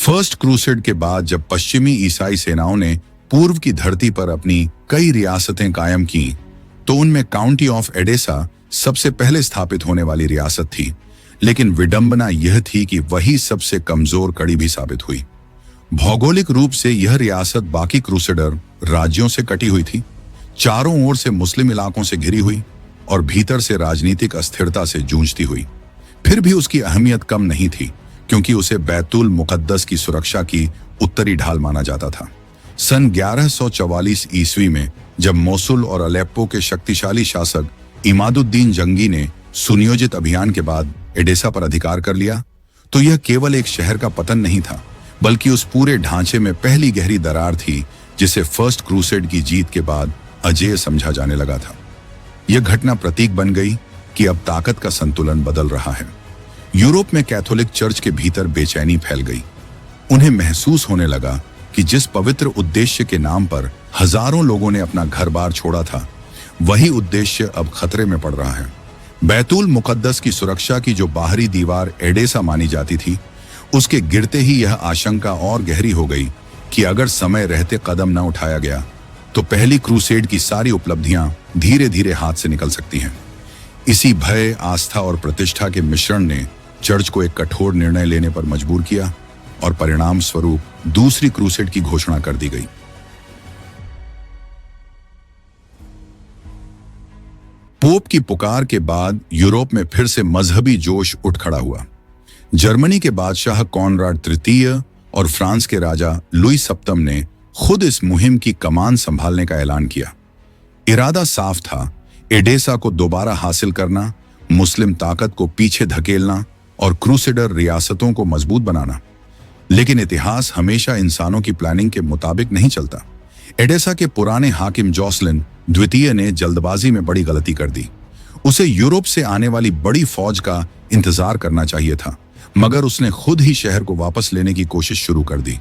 First crusade के बाद जब पश्चिमी ईसाई सेनाओं ने पूर्व की धरती पर अपनी कई रियासतें कायम की, तो उनमें काउंटी ऑफ एडेसा सबसे पहले स्थापित होने वाली रियासत थी। लेकिन विडंबना यह थी कि वही सबसे कमजोर कड़ी भी साबित हुई। भौगोलिक रूप से यह रियासत बाकी क्रूसेडर राज्यों से कटी हुई थी, चारों ओर से मुस्लिम इलाकों से घिरी हुई और भीतर से राजनीतिक अस्थिरता से जूझती हुई। फिर भी उसकी अहमियत कम नहीं थी, क्योंकि उसे बैतुल मुकद्दस की सुरक्षा की उत्तरी ढाल माना जाता था। सन 1144 ईस्वी में जब मोसुल और अलेप्पो के शक्तिशाली शासक इमादुद्दीन जंगी ने सुनियोजित अभियान के बाद एडेसा पर अधिकार कर लिया, तो यह केवल एक शहर का पतन नहीं था, बल्कि उस पूरे ढांचे में पहली गहरी दरार थी जिसे फर्स्ट क्रूसेड की जीत के बाद अजेय समझा जाने लगा था। यह घटना प्रतीक बन गई कि अब ताकत का संतुलन बदल रहा है। यूरोप में कैथोलिक चर्च के भीतर बेचैनी फैल गई। उन्हें महसूस होने लगा कि जिस पवित्र उद्देश्य के नाम पर हजारों लोगों ने अपना घर बार छोड़ा था, वही उद्देश्य अब खतरे में पड़ रहा है। बैतुल मुकद्दस की सुरक्षा की जो बाहरी दीवार एडेसा मानी जाती थी, उसके गिरते ही यह आशंका और गहरी हो गई कि अगर समय रहते कदम न उठाया गया तो पहली क्रूसेड की सारी उपलब्धियां धीरे धीरे हाथ से निकल सकती हैं। इसी भय, आस्था और प्रतिष्ठा के मिश्रण ने चर्च को एक कठोर निर्णय लेने पर मजबूर किया और परिणाम स्वरूप दूसरी क्रूसेड की घोषणा कर दी गई। पोप की पुकार के बाद यूरोप में फिर से मजहबी जोश उठ खड़ा हुआ। जर्मनी के बादशाह कॉनराड तृतीय और फ्रांस के राजा लुई सप्तम ने खुद इस मुहिम की कमान संभालने का ऐलान किया। इरादा साफ था, एडेसा को दोबारा हासिल करना, मुस्लिम ताकत को पीछे धकेलना और क्रूसेडर रियासतों को मजबूत बनाना। लेकिन इतिहास हमेशा इंसानों की प्लानिंग के मुताबिक नहीं चलता। एडेसा के पुराने हाकिम जोसलिन द्वितीय ने जल्दबाजी में बड़ी गलती कर दी। उसे यूरोप से आने वाली बड़ी फौज का इंतजार करना चाहिए था, मगर उसने खुद ही शहर को वापस लेने की कोशिश शुरू कर दी।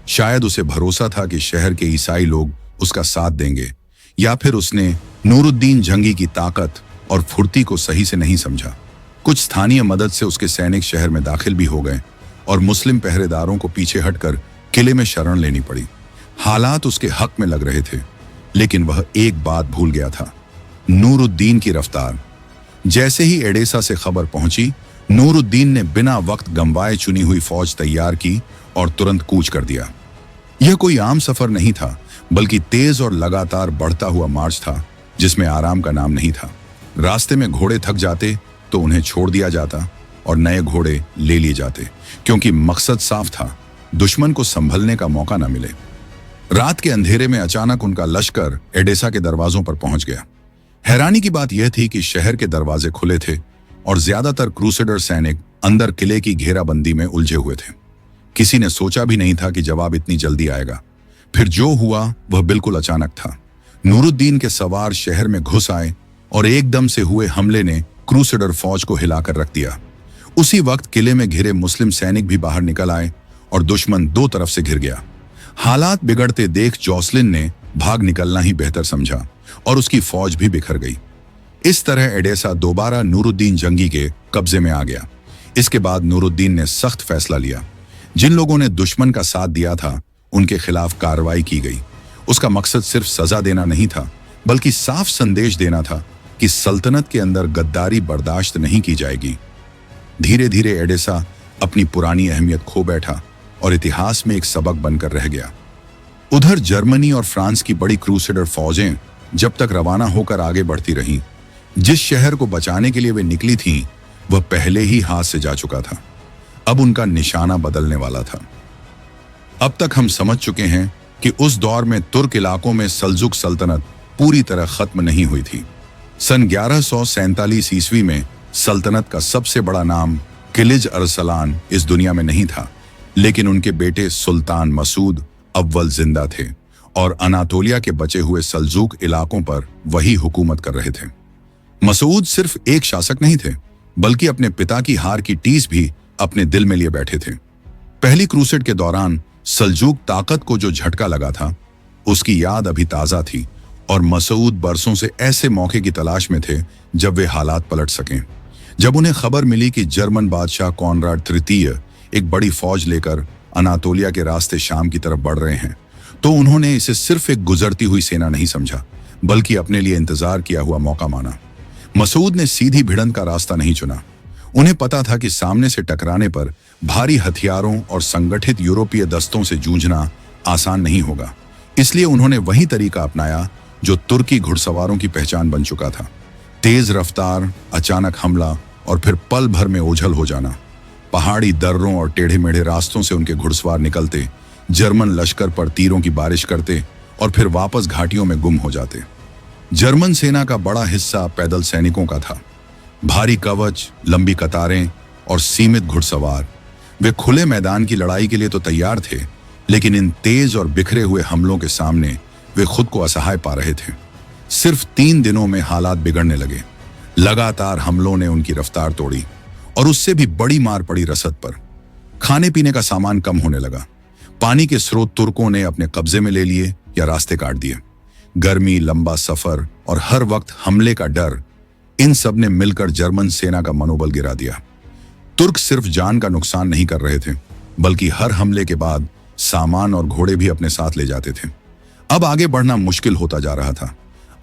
शायद उसे भरोसा था कि शहर के ईसाई लोग उसका साथ देंगे, या फिर उसने नूरुद्दीन जंगी की ताकत और फुर्ती को सही से नहीं समझा। कुछ स्थानीय मदद से उसके सैनिक शहर में दाखिल भी हो गए और मुस्लिम पहरेदारों को पीछे हटकर किले में शरण लेनी पड़ी। हालात उसके हक में लग रहे थे, लेकिन वह एक बात भूल गया था, नूरुद्दीन की रफ्तार। जैसे ही एडेसा से खबर पहुंची, नूरुद्दीन ने बिना वक्त गंवाए चुनी हुई फौज तैयार की और तुरंत कूच कर दिया। यह कोई आम सफर नहीं था, बल्कि तेज और लगातार बढ़ता हुआ मार्च था, जिसमें आराम का नाम नहीं था। रास्ते में घोड़े थक जाते तो उन्हें छोड़ दिया जाता और नए घोड़े ले लिए जाते, क्योंकि मकसद साफ था, दुश्मन को संभलने का मौका न मिले। रात के अंधेरे में अचानक उनका लश्कर एडेसा के दरवाजों पर पहुंच गया। हैरानी की बात यह थी कि शहर के दरवाजे खुले थे और ज्यादातर क्रूसेडर सैनिक अंदर किले की घेराबंदी में उलझे हुए थे। किसी ने सोचा भी नहीं था कि जवाब इतनी जल्दी आएगा। फिर जो हुआ वह बिल्कुल अचानक था। नूरुद्दीन के सवार शहर में घुस आए और एकदम से हुए हमले ने क्रूसेडर फौज को हिलाकर रख दिया। उसी वक्त किले में घिरे मुस्लिम सैनिक भी बाहर निकल आए और दुश्मन दो तरफ से घिर गया। हालात बिगड़ते देख जोसलिन ने भाग निकलना ही बेहतर समझा और उसकी फौज भी बिखर गई। इस तरह एडेसा दोबारा नूरुद्दीन जंगी के कब्जे में आ गया। इसके बाद नूरुद्दीन ने सख्त फैसला लिया। जिन लोगों ने दुश्मन का साथ दिया था, उनके खिलाफ कार्रवाई की गई। उसका मकसद सिर्फ सजा देना नहीं था, बल्कि साफ संदेश देना था कि सल्तनत के अंदर गद्दारी बर्दाश्त नहीं की जाएगी। धीरे धीरे एडेसा अपनी पुरानी अहमियत खो बैठा और इतिहास में एक सबक बनकर रह गया। उधर जर्मनी और फ्रांस की बड़ी क्रूसेडर फौजें जब तक रवाना होकर आगे बढ़ती रहीं, जिस शहर को बचाने के लिए वे निकली थीं, वह पहले ही हाथ से जा चुका था। अब उनका निशाना बदलने वाला था। अब तक हम समझ चुके हैं कि उस दौर में तुर्क इलाकों में सल्जुक सल्तनत पूरी तरह खत्म नहीं हुई थी। सन 1147 ईस्वी में सल्तनत का सबसे बड़ा नाम किलिज अरसलान इस दुनिया में नहीं था, लेकिन उनके बेटे सुल्तान मसूद अव्वल जिंदा थे और अनातोलिया के बचे हुए सल्जूक इलाकों पर वही हुकूमत कर रहे थे। मसूद सिर्फ एक शासक नहीं थे, बल्कि अपने पिता की हार की टीस भी अपने दिल में लिए बैठे थे। पहली क्रूसेड के दौरान सल्जूक ताकत को जो झटका लगा था, उसकी याद अभी ताजा थी और मसूद बरसों से ऐसे मौके की तलाश में थे जब वे हालात पलट सकें। जब उन्हें खबर मिली कि जर्मन बादशाह कॉनराड तृतीय एक बड़ी फौज लेकर अनातोलिया के रास्ते शाम की तरफ बढ़ रहे हैं, तो उन्होंने इसे सिर्फ एक गुजरती हुई सेना नहीं समझा, बल्कि अपने लिए इंतजार किया हुआ मौका माना। मसूद ने सीधी भिड़ंत का रास्ता नहीं चुना। उन्हें पता था कि सामने से टकराने पर भारी हथियारों और संगठित यूरोपीय दस्तों से जूझना आसान नहीं होगा। इसलिए उन्होंने वही तरीका अपनाया जो तुर्की घुड़सवारों की पहचान बन चुका था। तेज रफ्तार, अचानक हमला और फिर पल भर में ओझल हो जाना। पहाड़ी दर्रों और टेढ़े मेढ़े रास्तों से उनके घुड़सवार निकलते, जर्मन लश्कर पर तीरों की बारिश करते और फिर वापस घाटियों में गुम हो जाते। जर्मन सेना का बड़ा हिस्सा पैदल सैनिकों का था। भारी कवच, लंबी कतारें और सीमित घुड़सवार। वे खुले मैदान की लड़ाई के लिए तो तैयार थे, लेकिन इन तेज और बिखरे हुए हमलों के सामने वे खुद को असहाय पा रहे थे। सिर्फ 3 दिनों में हालात बिगड़ने लगे। लगातार हमलों ने उनकी रफ्तार तोड़ी और उससे भी बड़ी मार पड़ी रसद पर। खाने पीने का सामान कम होने लगा। पानी के स्रोत तुर्कों ने अपने कब्जे में ले लिए या रास्ते काट दिए। गर्मी, लंबा सफर और हर वक्त हमले का डर, इन सब ने मिलकर जर्मन सेना का मनोबल गिरा दिया। तुर्क सिर्फ जान का नुकसान नहीं कर रहे थे, बल्कि हर हमले के बाद सामान और घोड़े भी अपने साथ ले जाते थे। अब आगे बढ़ना मुश्किल होता जा रहा था।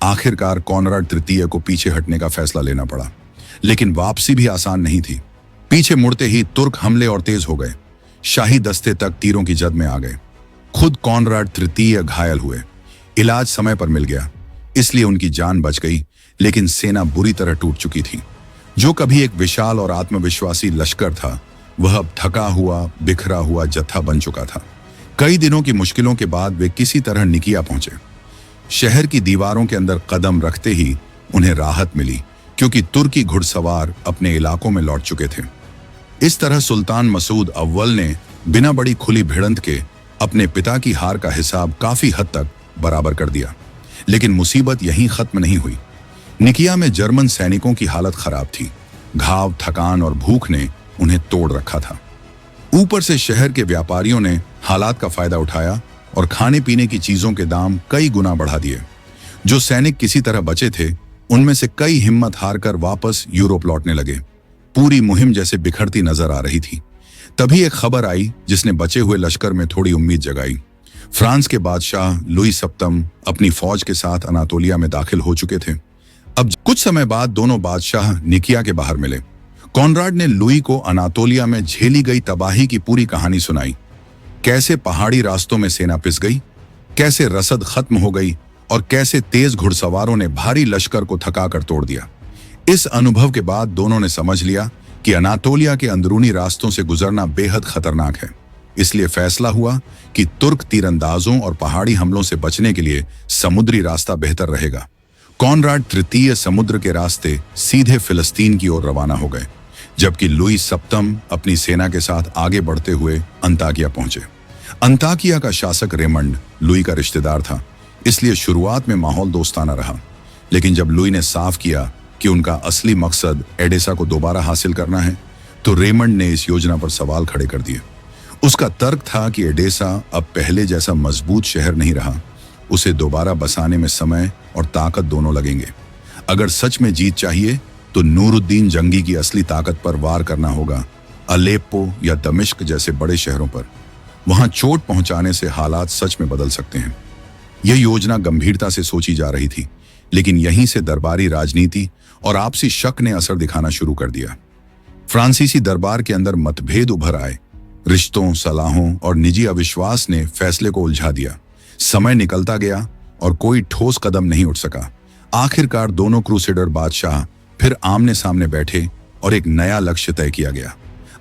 आखिरकार कॉनराड तृतीय को पीछे हटने का फैसला लेना पड़ा, लेकिन वापसी भी आसान नहीं थी। पीछे मुड़ते ही तुर्क हमले और तेज हो गए। शाही दस्ते तक तीरों की जद में आ गए। खुद कॉनराड तृतीय घायल हुए। इलाज समय पर मिल गया, इसलिए उनकी जान बच गई, लेकिन सेना बुरी तरह टूट चुकी थी। जो कभी एक विशाल और आत्मविश्वासी लश्कर था, वह अब थका हुआ, बिखरा हुआ जत्था बन चुका था। कई दिनों की मुश्किलों के बाद वे किसी तरह निकिया पहुंचे। शहर की दीवारों के अंदर कदम रखते ही उन्हें राहत मिली, क्योंकि तुर्की घुड़सवार अपने इलाकों में लौट चुके थे। इस तरह सुल्तान मसूद अव्वल ने बिना बड़ी खुली भिड़ंत के अपने पिता की हार का हिसाब काफी हद तक बराबर कर दिया। लेकिन मुसीबत यहीं खत्म नहीं हुई। निकिया में जर्मन सैनिकों की हालत खराब थी। घाव, थकान और भूख ने उन्हें तोड़ रखा था। ऊपर से शहर के व्यापारियों ने हालात का फायदा उठाया और खाने पीने की चीजों के दाम कई गुना बढ़ा दिए। जो सैनिक किसी तरह बचे थे, उनमें से कई हिम्मत हारकर वापस यूरोप लौटने लगे। पूरी मुहिम जैसे बिखरती नजर आ रही थी। तभी एक खबर आई जिसने बचे हुए लश्कर में थोड़ी उम्मीद जगाई। फ्रांस के बादशाह लुई सप्तम अपनी फौज के साथ अनातोलिया में दाखिल हो चुके थे। अब कुछ समय बाद दोनों बादशाह निकिया के बाहर मिले। कॉनराड ने लुई को अनातोलिया में झेली गई तबाही की पूरी कहानी सुनाई। कैसे पहाड़ी रास्तों में सेना पिस गई, कैसे रसद खत्म हो गई और कैसे तेज घुड़सवारों ने भारी लश्कर को थकाकर तोड़ दिया। इस अनुभव के बाद दोनों ने समझ लिया कि अनातोलिया के अंदरूनी रास्तों से गुजरना बेहद खतरनाक है। इसलिए फैसला हुआ कि तुर्क तीरंदाजों और पहाड़ी हमलों से बचने के लिए समुद्री रास्ता बेहतर रहेगा। कॉनराड तृतीय समुद्र के रास्ते सीधे फिलिस्तीन की ओर रवाना हो गए, जबकि लुई सप्तम अपनी सेना के साथ आगे बढ़ते हुए अंताकिया पहुंचे। अंताकिया का शासक रेमंड लुई का रिश्तेदार था, इसलिए शुरुआत में माहौल दोस्ताना रहा। लेकिन जब लुई ने साफ किया कि उनका असली मकसद एडेसा को दोबारा हासिल करना है, तो रेमंड ने इस योजना पर सवाल खड़े कर दिए। उसका तर्क था कि एडेसा अब पहले जैसा मजबूत शहर नहीं रहा। उसे दोबारा बसाने में समय और ताकत दोनों लगेंगे। अगर सच में जीत चाहिए तो नूरुद्दीन जंगी की असली ताकत पर वार करना होगा, अलेप्पो या दमिश्क जैसे बड़े शहरों पर। वहां चोट पहुंचाने से हालात सच में बदल सकते हैं। यह योजना गंभीरता से सोची जा रही थी, लेकिन यहीं से दरबारी राजनीति और आपसी शक ने असर दिखाना शुरू कर दिया। फ्रांसीसी दरबार के अंदर मतभेद उभर आए। रिश्तों, सलाहों और निजी अविश्वास ने फैसले को उलझा दिया। समय निकलता गया और कोई ठोस कदम नहीं उठ सका। आखिरकार दोनों क्रूसेडर बादशाह फिर आमने सामने बैठे और एक नया लक्ष्य तय किया गया।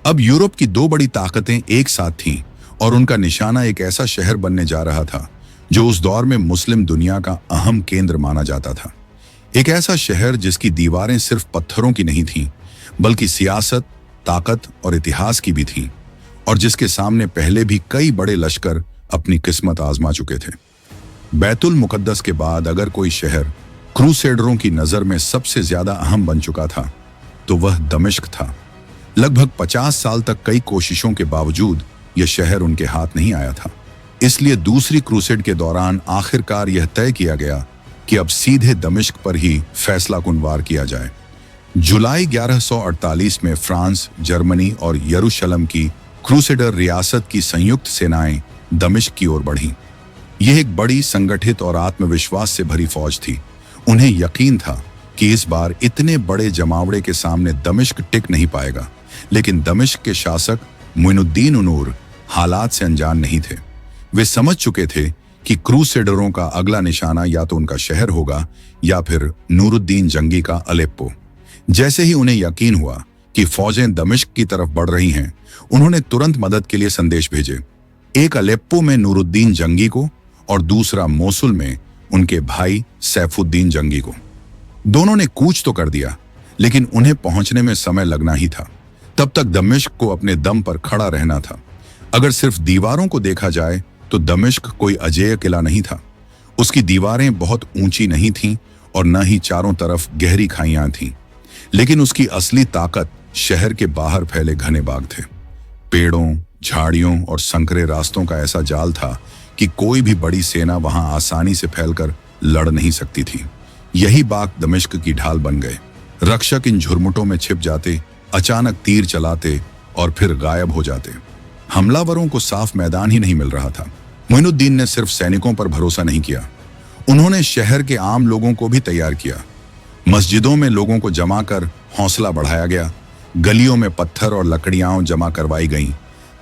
अब यूरोप की 2 बड़ी ताकतें एक साथ थीं और उनका निशाना एक ऐसा शहर बनने जा रहा था जो उस दौर में मुस्लिम दुनिया का अहम केंद्र माना जाता था। एक ऐसा शहर जिसकी दीवारें सिर्फ पत्थरों की नहीं थीं, बल्कि सियासत, ताकत और इतिहास की भी थीं, और जिसके सामने पहले भी कई बड़े लश्कर अपनी किस्मत आजमा चुके थे। बैतुल मुकद्दस के बाद अगर कोई शहर क्रूसेडरों की नजर में सबसे ज्यादा अहम बन चुका था, तो वह दमिश्क था। लगभग 50 साल तक कई कोशिशों के बावजूद यह शहर उनके हाथ नहीं आया था। इसलिए दूसरी क्रूसेड के दौरान आखिरकार यह तय किया गया कि अब सीधे दमिश्क पर ही फैसलाकुन वार किया जाए। जुलाई 1148 में फ्रांस, जर्मनी और यरूशलेम की क्रूसेडर रियासत की संयुक्त सेनाएं दमिश्क की ओर बढ़ीं। यह एक बड़ी, संगठित और आत्मविश्वास से भरी फौज थी। उन्हें यकीन था कि इस बार इतने बड़े जमावड़े के सामने दमिश्क टिक नहीं पाएगा। लेकिन दमिश्क के शासक मुइनुद्दीन उनूर हालात से अनजान नहीं थे। वे समझ चुके थे कि क्रूसेडरों का अगला निशाना या तो उनका शहर होगा या फिर नूरुद्दीन जंगी का अलेप्पो। जैसे ही उन्हें यकीन हुआ कि फौजें दमिश्क की तरफ बढ़ रही हैं, उन्होंने तुरंत मदद के लिए संदेश भेजे। एक अलेप्पो में नूरुद्दीन जंगी को और दूसरा मोसुल में उनके भाई सैफुद्दीन जंगी को। दोनों ने कूच तो कर दिया, लेकिन उन्हें पहुंचने में समय लगना ही था। तब तक दमिश्क को अपने दम पर खड़ा रहना था। अगर सिर्फ दीवारों को देखा जाए तो दमिश्क कोई अजेय किला नहीं था। उसकी दीवारें बहुत ऊंची नहीं थीं और न ही चारों तरफ गहरी खाइयां थीं। लेकिन उसकी असली ताकत शहर के बाहर फैले घने बाग थे। पेड़ों, झाड़ियों और संकरे रास्तों का ऐसा जाल था कि कोई भी बड़ी सेना वहां आसानी से फैलकर लड़ नहीं सकती थी। यही बाग दमिश्क की ढाल बन गए। रक्षक इन झुरमुटों में छिप जाते, अचानक तीर चलाते और फिर गायब हो जाते। हमलावरों को साफ मैदान ही नहीं मिल रहा था। मुइनुद्दीन ने सिर्फ सैनिकों पर भरोसा नहीं किया, उन्होंने शहर के आम लोगों को भी तैयार किया। मस्जिदों में लोगों को जमा कर हौसला बढ़ाया गया। गलियों में पत्थर और लकड़ियां जमा करवाई गईं,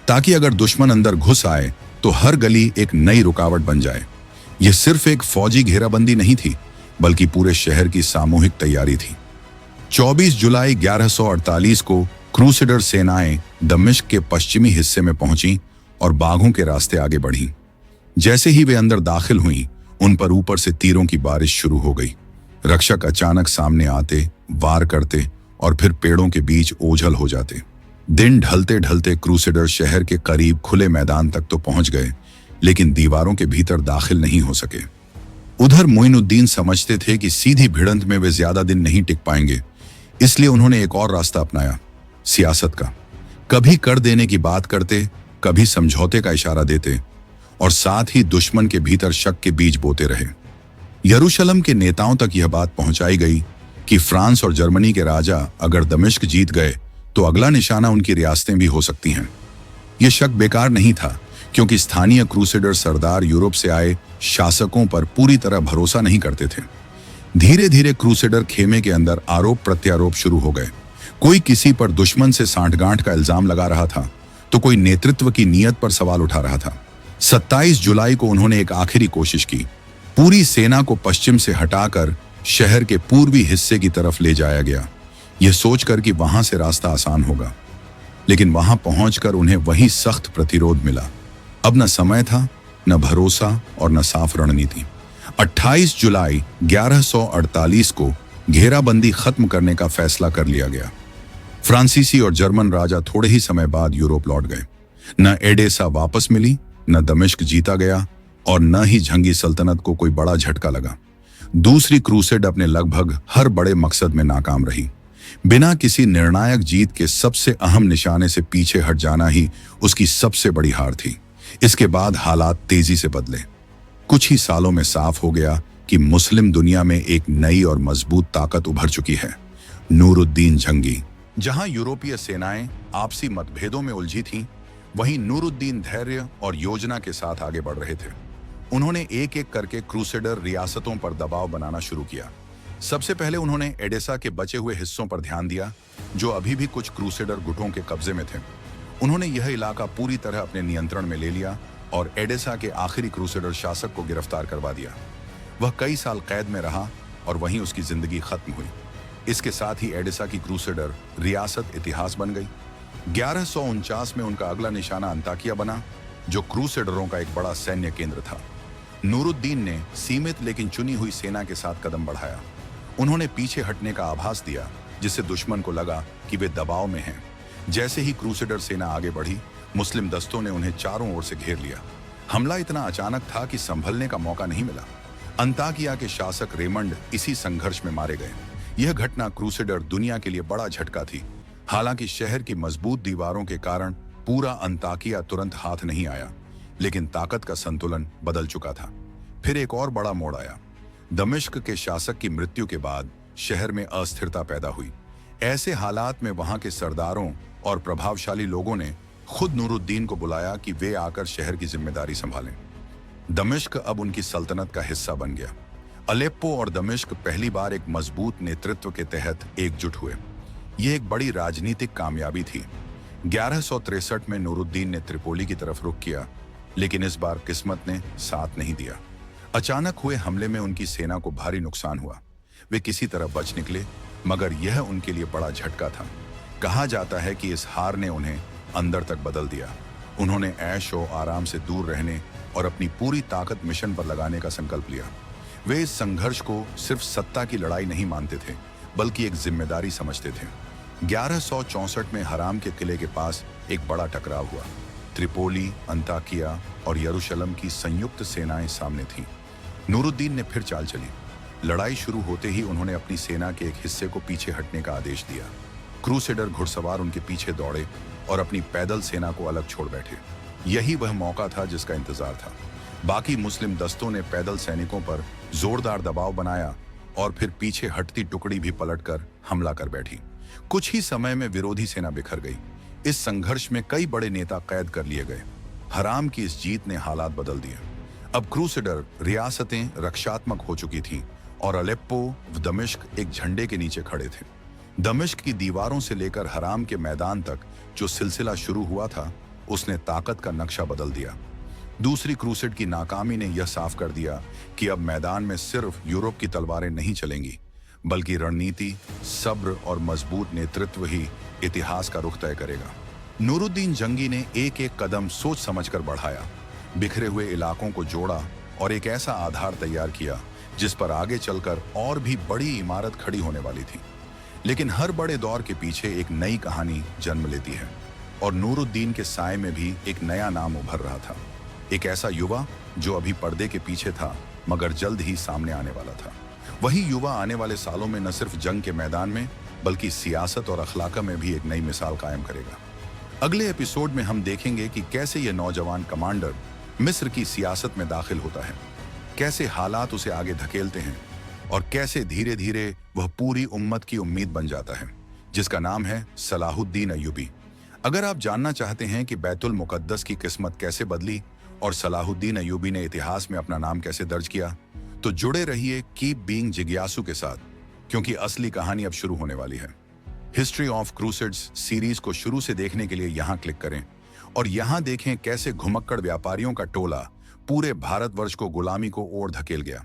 ताकि अगर दुश्मन अंदर घुस आए तो हर गली एक नई रुकावट बन जाए। यह सिर्फ एक फौजी घेराबंदी नहीं थी, बल्कि पूरे शहर की सामूहिक तैयारी थी। 24 जुलाई 1148 को क्रूसेडर सेनाएं दमिश्क के पश्चिमी हिस्से में पहुंची और बाघों के रास्ते आगे बढ़ीं। जैसे ही वे अंदर दाखिल हुईं, उन पर ऊपर से तीरों की बारिश शुरू हो गई। रक्षक अचानक सामने आते, वार करते और फिर पेड़ों के बीच ओझल हो जाते। दिन ढलते ढलते क्रूसेडर शहर के करीब खुले मैदान तक तो पहुंच गए, लेकिन दीवारों के भीतर दाखिल नहीं हो सके। उधर मुइनुद्दीन समझते थे कि सीधी भिड़ंत में वे ज्यादा दिन नहीं टिक पाएंगे, इसलिए उन्होंने एक और रास्ता अपनाया, सियासत का। कभी कर देने की बात करते, कभी समझौते का इशारा देते और साथ ही दुश्मन के भीतर शक के बीज बोते रहे। यरूशलेम के नेताओं तक यह बात पहुंचाई गई कि फ्रांस और जर्मनी के राजा अगर दमिश्क जीत गए तो अगला निशाना उनकी रियासतें भी हो सकती हैं। यह शक बेकार नहीं था, क्योंकि स्थानीय क्रूसेडर सरदार यूरोप से आए शासकों पर पूरी तरह भरोसा नहीं करते थे। धीरे धीरे क्रूसेडर खेमे के अंदर आरोप प्रत्यारोप शुरू हो गए। कोई किसी पर दुश्मन से सांठगांठ का इल्जाम लगा रहा था, तो कोई नेतृत्व की नीयत पर सवाल उठा रहा था। 27 जुलाई को उन्होंने एक आखिरी कोशिश की। पूरी सेना को पश्चिम से हटाकर शहर के पूर्वी हिस्से की तरफ ले जाया गया, यह सोचकर कि वहां से रास्ता आसान होगा। लेकिन वहां पहुंचकर उन्हें वही सख्त प्रतिरोध मिला। अब न समय था, न भरोसा और न साफ रणनीति। 28 जुलाई 1148 को घेराबंदी खत्म करने का फैसला कर लिया गया। फ्रांसीसी और जर्मन राजा थोड़े ही समय बाद यूरोप लौट गए। न एडेसा वापस मिली, न दमिश्क जीता गया और न ही जंगी सल्तनत को कोई बड़ा झटका लगा। दूसरी क्रूसेड अपने लगभग हर बड़े मकसद में नाकाम रही। बिना किसी निर्णायक जीत के सबसे अहम निशाने से पीछे हट जाना ही उसकी सबसे बड़ी हार थी। इसके बाद हालात तेजी से बदले। कुछ ही सालों में साफ हो गया कि मुस्लिम दुनिया में एक नई और मजबूत ताकत उभर चुकी है, नूरुद्दीन जंगी। जहां यूरोपीय सेनाएं आपसी मतभेदों में उलझी थीं, वहीं नूरुद्दीन धैर्य और योजना के साथ आगे बढ़ रहे थे। उन्होंने एक एक करके क्रूसेडर रियासतों पर दबाव बनाना शुरू किया। सबसे पहले उन्होंने एडेसा के बचे हुए हिस्सों पर ध्यान दिया, जो अभी भी कुछ क्रूसेडर गुटों के कब्जे में थे। उन्होंने यह इलाका पूरी तरह अपने नियंत्रण में ले लिया और एडेसा के आखिरी क्रूसेडर शासक को गिरफ्तार करवा दिया। वह कई साल कैद में रहा और वहीं उसकी जिंदगी खत्म हुई। इसके साथ ही एडेसा की क्रूसेडर रियासत इतिहास बन गई। 1149 में उनका अगला निशाना अंताकिया बना, जो क्रूसेडरों का एक बड़ा सैन्य केंद्र था। नूरुद्दीन ने सीमित लेकिन चुनी हुई सेना के साथ कदम बढ़ाया। उन्होंने पीछे हटने का आभास दिया, जिससे दुश्मन को लगा कि वे दबाव में हैं। जैसे ही क्रूसेडर सेना आगे बढ़ी, मुस्लिम दस्तों ने उन्हें चारों ओर से घेर लिया। हमला इतना अचानक था कि संभलने का मौका नहीं मिला। अंताकिया के शासक रेमंड इसी संघर्ष में मारे गए। यह घटना क्रूसेडर दुनिया के लिए बड़ा झटका थी। हालांकि शहर की मजबूत दीवारों के कारण पूरा अंताकिया तुरंत हाथ नहीं आया, लेकिन ताकत का संतुलन बदल चुका था। फिर एक और बड़ा मोड़ आया। दमिश्क के शासक की मृत्यु के बाद शहर में अस्थिरता पैदा हुई। ऐसे हालात में वहां के सरदारों और प्रभावशाली लोगों ने खुद नूरुद्दीन को बुलाया कि वे आकर शहर की जिम्मेदारी संभालें। दमिश्क अब उनकी सल्तनत का हिस्सा बन गया। अलेप्पो और दमिश्क पहली बार एक मजबूत नेतृत्व के तहत एकजुट हुए। यह एक बड़ी राजनीतिक कामयाबी थी। 1163 में नूरुद्दीन ने त्रिपोली की तरफ रुख किया, लेकिन इस बार किस्मत ने साथ नहीं दिया। अचानक हुए हमले में उनकी सेना को भारी नुकसान हुआ। वे किसी तरह बच निकले, मगर यह उनके लिए बड़ा झटका था। कहा जाता है कि इस हार ने उन्हें अंदर तक बदल दिया। उन्होंने ऐश और आराम से दूर रहने और अपनी पूरी ताकत मिशन पर लगाने का संकल्प लिया। वे इस संघर्ष को सिर्फ सत्ता की लड़ाई नहीं मानते थे, बल्कि एक जिम्मेदारी समझते थे। 1164 में हराम के किले के पास एक बड़ा टकराव हुआ। त्रिपोली, अंताकिया और यरूशलेम की संयुक्त सेनाएं सामने थीं। नूरुद्दीन ने फिर चाल चली। लड़ाई शुरू होते ही उन्होंने अपनी सेना के एक हिस्से को पीछे हटने का आदेश दिया। क्रूसेडर घुड़सवार उनके पीछे दौड़े और अपनी पैदल सेना को अलग छोड़ बैठे। यही वह मौका था जिसका इंतजार था। बाकी मुस्लिम दस्तों ने पैदल सैनिकों पर जोरदार दबाव बनाया और फिर पीछे हटती टुकड़ी भी पलटकर हमला कर बैठी। कुछ ही समय में विरोधी सेना बिखर गई। इस संघर्ष में कई बड़े नेता कैद कर लिए गए। हराम की इस जीत ने हालात बदल दिए। अब क्रूसेडर रियासतें रक्षात्मक हो चुकी थीं और अलेप्पो व दमिश्क एक झंडे के नीचे खड़े थे। दमिश्क की दीवारों से लेकर हराम के मैदान तक जो सिलसिला शुरू हुआ था, उसने ताकत का नक्शा बदल दिया। दूसरी क्रूसेड की नाकामी ने यह साफ कर दिया कि अब मैदान में सिर्फ यूरोप की तलवारें नहीं चलेंगी, बल्कि रणनीति, सब्र और मजबूत नेतृत्व ही इतिहास का रुख तय करेगा। नूरुद्दीन जंगी ने एक एक कदम सोच समझकर बढ़ाया, बिखरे हुए इलाकों को जोड़ा और एक ऐसा आधार तैयार किया जिस पर आगे चलकर और भी बड़ी इमारत खड़ी होने वाली थी। लेकिन हर बड़े दौर के पीछे एक नई कहानी जन्म लेती है और नूरुद्दीन के साए में भी एक नया नाम उभर रहा था। एक ऐसा युवा जो अभी पर्दे के पीछे था, मगर जल्द ही सामने आने वाला था। वही युवा आने वाले सालों में न सिर्फ जंग के मैदान में, बल्कि सियासत और अखलाका में भी एक नई मिसाल कायम करेगा। अगले एपिसोड में हम देखेंगे कि कैसे यह नौजवान कमांडर मिस्र की सियासत में दाखिल होता है, कैसे हालात उसे आगे धकेलते हैं और कैसे धीरे धीरे वह पूरी उम्मत की उम्मीद बन जाता है, जिसका नाम है सलाहुद्दीन अय्यूबी। अगर आप जानना चाहते हैं कि बैतुल मुकद्दस की किस्मत कैसे बदली और सलाहुद्दीन अय्यूबी ने इतिहास में अपना नाम कैसे दर्ज किया, तो जुड़े रहिए कीप बीइंग जिज्ञासु के साथ, क्योंकि असली कहानी अब शुरू होने वाली है। हिस्ट्री ऑफ क्रूसेड्स सीरीज को शुरू से देखने के लिए यहाँ क्लिक करें और यहाँ देखें कैसे घुमक्कड़ व्यापारियों का टोला पूरे भारतवर्ष को गुलामी को ओर धकेल गया।